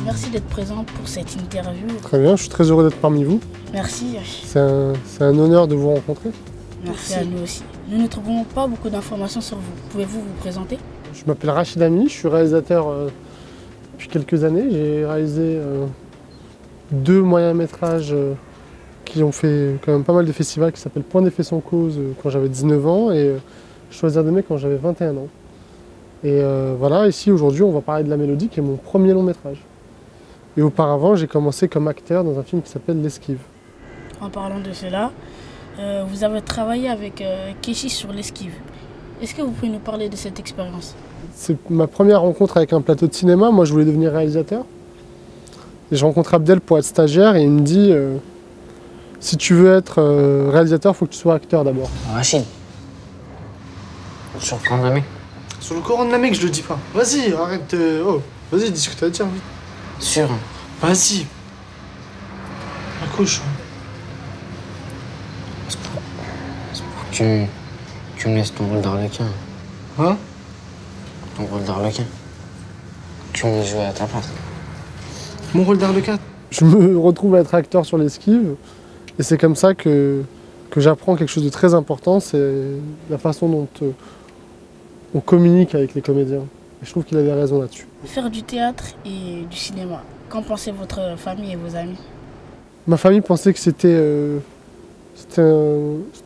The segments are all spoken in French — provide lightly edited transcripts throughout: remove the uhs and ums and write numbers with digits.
merci d'être présente pour cette interview. Très bien, je suis très heureux d'être parmi vous. Merci. C'est un honneur de vous rencontrer. Merci à nous aussi. Nous ne trouvons pas beaucoup d'informations sur vous. Pouvez-vous vous présenter? Je m'appelle Rachid Ami, je suis réalisateur depuis quelques années. J'ai réalisé 2 moyens métrages qui ont fait quand même pas mal de festivals, qui s'appellent Point d'effet sans cause quand j'avais 19 ans et Choisir d'aimer quand j'avais 21 ans. Et voilà, ici aujourd'hui on va parler de La Mélodie qui est mon premier long métrage. Et auparavant j'ai commencé comme acteur dans un film qui s'appelle L'Esquive. En parlant de cela, vous avez travaillé avec Keshi sur L'Esquive. Est-ce que vous pouvez nous parler de cette expérience? C'est ma première rencontre avec un plateau de cinéma. Moi je voulais devenir réalisateur. Et je rencontre Abdel pour être stagiaire et il me dit si tu veux être réalisateur, il faut que tu sois acteur d'abord. Rachid, sur le Coran de la Mecque. Sur le Coran de la Mecque, je le dis pas. Vas-y, arrête. Oh, vas-y, dis ce que tu as à dire, vite. Sûr. Vas-y. Accroche. C'est pour que tu me laisses ton rôle d'arlequin. Hein? Ton rôle d'arlequin. Tu me laisses jouer à ta place. Mon rôle d'arlequin. Je me retrouve à être acteur sur L'Esquive. Et c'est comme ça que j'apprends quelque chose de très important, c'est la façon dont on communique avec les comédiens. Et je trouve qu'il avait raison là-dessus. Faire du théâtre et du cinéma, qu'en pensait votre famille et vos amis? Ma famille pensait que c'était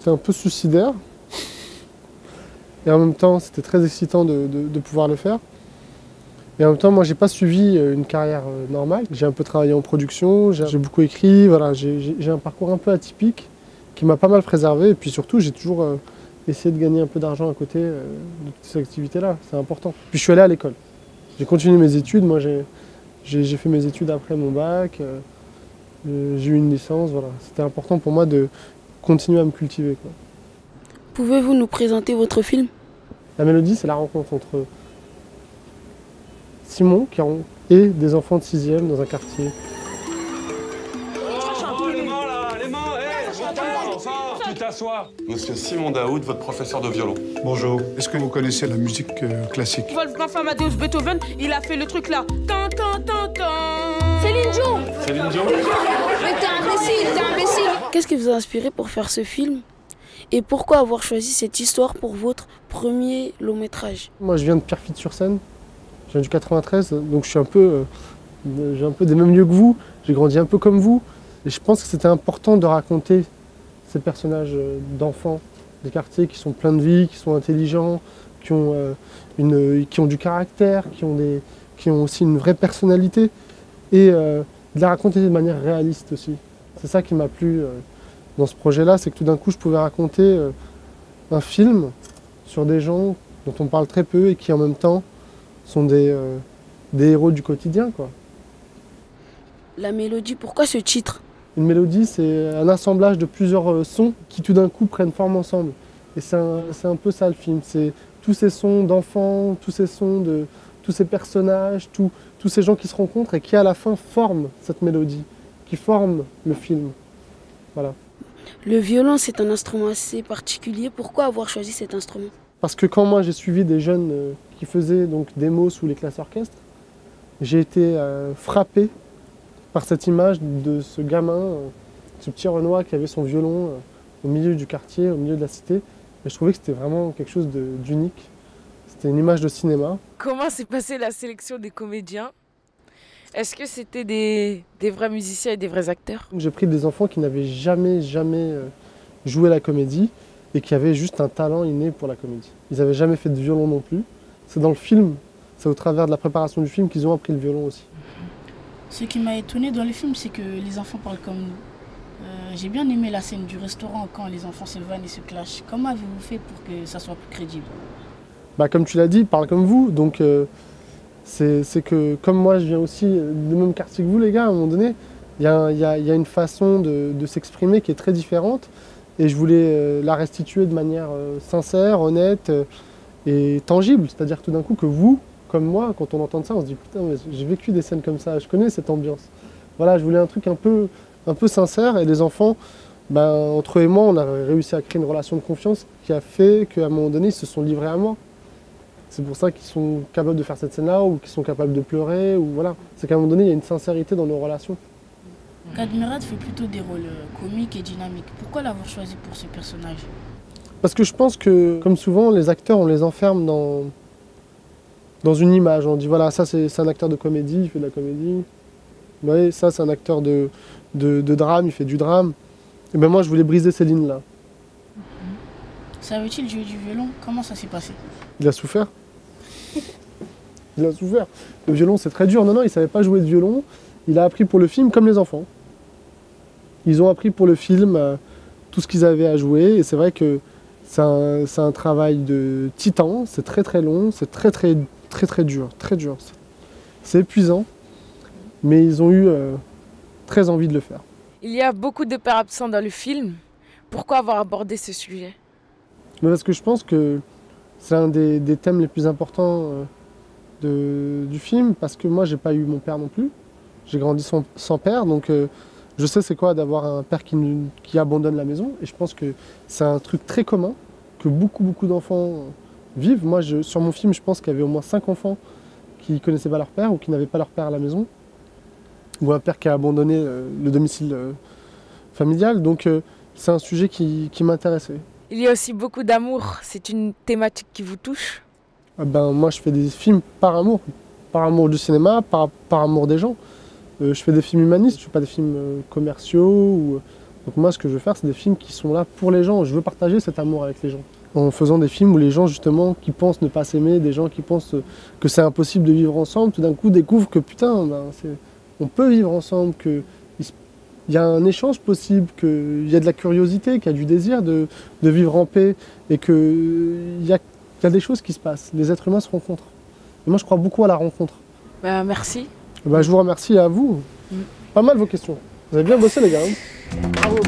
un peu suicidaire. Et en même temps, c'était très excitant de pouvoir le faire. Et en même temps, moi, j'ai pas suivi une carrière normale. J'ai un peu travaillé en production, j'ai beaucoup écrit. Voilà, j'ai un parcours un peu atypique qui m'a pas mal préservé. Et puis surtout, j'ai toujours essayé de gagner un peu d'argent à côté de toutes ces activités-là. C'est important. Puis je suis allé à l'école. J'ai continué mes études. Moi, j'ai fait mes études après mon bac. J'ai eu une licence. Voilà, c'était important pour moi de continuer à me cultiver, quoi. Pouvez-vous nous présenter votre film? La Mélodie, c'est la rencontre entre Simon et des enfants de 6e dans un quartier. Tu t'assois. Monsieur Simon Daoud, votre professeur de violon. Bonjour. Est-ce que vous connaissez la musique classique? Wolfgang Amadeus Beethoven, il a fait le truc là. Tan, tan, tan, tan. Céline Dion. Céline Dion. Mais t'es imbécile. Qu'est-ce qui vous a inspiré pour faire ce film? Et pourquoi avoir choisi cette histoire pour votre premier long métrage? Moi, je viens de Pierrefitte-sur-Seine. Je viens du 93, donc j'ai un peu des mêmes lieux que vous. J'ai grandi un peu comme vous. Et je pense que c'était important de raconter ces personnages d'enfants des quartiers qui sont pleins de vie, qui sont intelligents, qui ont du caractère, qui ont aussi une vraie personnalité. Et de les raconter de manière réaliste aussi. C'est ça qui m'a plu dans ce projet-là, c'est que tout d'un coup, je pouvais raconter un film sur des gens dont on parle très peu et qui en même temps sont des héros du quotidien, quoi. La Mélodie, pourquoi ce titre? Une mélodie, c'est un assemblage de plusieurs sons qui tout d'un coup prennent forme ensemble. Et c'est un peu ça le film, c'est tous ces sons d'enfants, tous ces sons de tous ces personnages, tous ces gens qui se rencontrent et qui à la fin forment cette mélodie, qui forment le film. Voilà. Le violon, c'est un instrument assez particulier. Pourquoi avoir choisi cet instrument? Parce que quand moi j'ai suivi des jeunes qui faisaient donc des mots sous les classes orchestres, j'ai été frappé par cette image de ce gamin, ce petit Renoir qui avait son violon au milieu du quartier, au milieu de la cité. Et je trouvais que c'était vraiment quelque chose d'unique. C'était une image de cinéma. Comment s'est passée la sélection des comédiens? Est-ce que c'était des vrais musiciens et des vrais acteurs? J'ai pris des enfants qui n'avaient jamais joué la comédie et qui avaient juste un talent inné pour la comédie. Ils n'avaient jamais fait de violon non plus. C'est dans le film, c'est au travers de la préparation du film qu'ils ont appris le violon aussi. Ce qui m'a étonné dans le film, c'est que les enfants parlent comme nous. J'ai bien aimé la scène du restaurant quand les enfants se vannent et se clashent. Comment avez-vous fait pour que ça soit plus crédible? Bah, comme tu l'as dit, ils parlent comme vous. Donc c'est que comme moi je viens aussi du même quartier que vous les gars, à un moment donné, il y a une façon de s'exprimer qui est très différente. Et je voulais la restituer de manière sincère, honnête et tangible. C'est-à-dire tout d'un coup que vous, comme moi, quand on entend ça, on se dit putain, j'ai vécu des scènes comme ça, je connais cette ambiance. Voilà, je voulais un truc un peu sincère et les enfants, ben, entre eux et moi, on a réussi à créer une relation de confiance qui a fait qu'à un moment donné, ils se sont livrés à moi. C'est pour ça qu'ils sont capables de faire cette scène-là ou qu'ils sont capables de pleurer. Ou voilà. C'est qu'à un moment donné, il y a une sincérité dans nos relations. Kadmirat fait plutôt des rôles comiques et dynamiques. Pourquoi l'avoir choisi pour ce personnage? Parce que je pense que, comme souvent, les acteurs, on les enferme dans une image. On dit, voilà, ça c'est un acteur de comédie, il fait de la comédie. Ouais, ça c'est un acteur de drame, il fait du drame. Et ben moi, je voulais briser ces lignes-là. Savait-il jouer du violon? Comment ça s'est passé? Il a souffert. Il a souffert. Le violon, c'est très dur. Non, non, il ne savait pas jouer de violon. Il a appris pour le film comme les enfants. Ils ont appris pour le film tout ce qu'ils avaient à jouer. Et c'est vrai que c'est un travail de titan. C'est très très long. C'est très dur. Très dur. C'est épuisant. Mais ils ont eu très envie de le faire. Il y a beaucoup de pères absents dans le film. Pourquoi avoir abordé ce sujet? Mais parce que je pense que c'est un des thèmes les plus importants du film. Parce que moi, j'ai pas eu mon père non plus. J'ai grandi sans père. Donc je sais c'est quoi d'avoir un père qui abandonne la maison. Et je pense que c'est un truc très commun que beaucoup d'enfants vivent. Moi, sur mon film, je pense qu'il y avait au moins 5 enfants qui ne connaissaient pas leur père ou qui n'avaient pas leur père à la maison. Ou un père qui a abandonné le domicile familial. Donc c'est un sujet qui m'intéressait. Il y a aussi beaucoup d'amour. C'est une thématique qui vous touche? Moi, je fais des films par amour du cinéma, par amour des gens. Je fais des films humanistes, je ne fais pas des films commerciaux. Donc moi, ce que je veux faire, c'est des films qui sont là pour les gens. Je veux partager cet amour avec les gens. En faisant des films où les gens, justement, qui pensent ne pas s'aimer, des gens qui pensent que c'est impossible de vivre ensemble, tout d'un coup découvrent que putain, on peut vivre ensemble, qu'il y a un échange possible, qu'il y a de la curiosité, qu'il y a du désir de vivre en paix et qu'il y a des choses qui se passent. Les êtres humains se rencontrent. Et moi, je crois beaucoup à la rencontre. Merci. Je vous remercie à vous. Pas mal vos questions. Vous avez bien bossé, les gars. Bravo.